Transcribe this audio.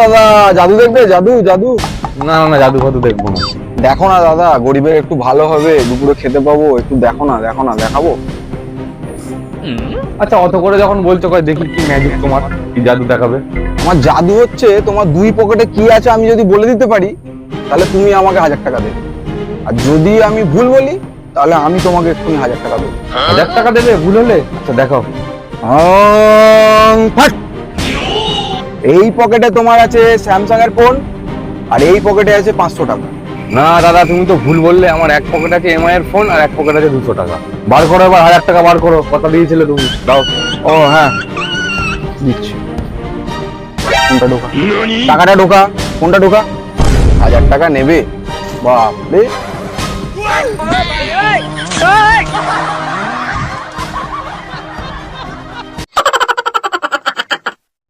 দাদা, জাদু দেখবে? জাদু জাদু? না না না, জাদু ফাদু দেখবো না। দেখো না দাদা, গরিবের একটু ভালো হবে, দুপুরে খেতে পাবো, একটু দেখো না, দেখো না, দেখাবো। আচ্ছা, অত করে যখন বলছো, কয় দেখি কি ম্যাজিক তোমার, কি জাদু দেখাবে? আমার জাদু হচ্ছে, তোমার দুই পকেটে কি আছে আমি যদি বলে দিতে পারি, তাহলে তুমি আমাকে 1000 টাকা দেবে। আর যদি আমি ভুল বলি, তাহলে আমি তোমাকে এক্ষুনি 1000 টাকা দেবো। 1000 টাকা দেবে ভুল হলে? আচ্ছা দেখো। ফাট। এই পকেটে তোমার আছে স্যামসাং এর ফোন, আর এই পকেটে আছে 500 টাকা। না দাদা, তুমি তো ভুল বললে। আমার এক পকেট আছে এমআই এর ফোন, আর এক পকেট আছে 200 টাকা। বার করো এবার, 1000 টাকা বার করো। কথা দিয়েছিলে তুমি, দাও। ও হ্যাঁ, দিচ্ছি। ফোনটা ঢোকা, টাকাটা ঢোকা, ফোনটা ঢোকা। 1000 টাকা নেবে? বাপরে।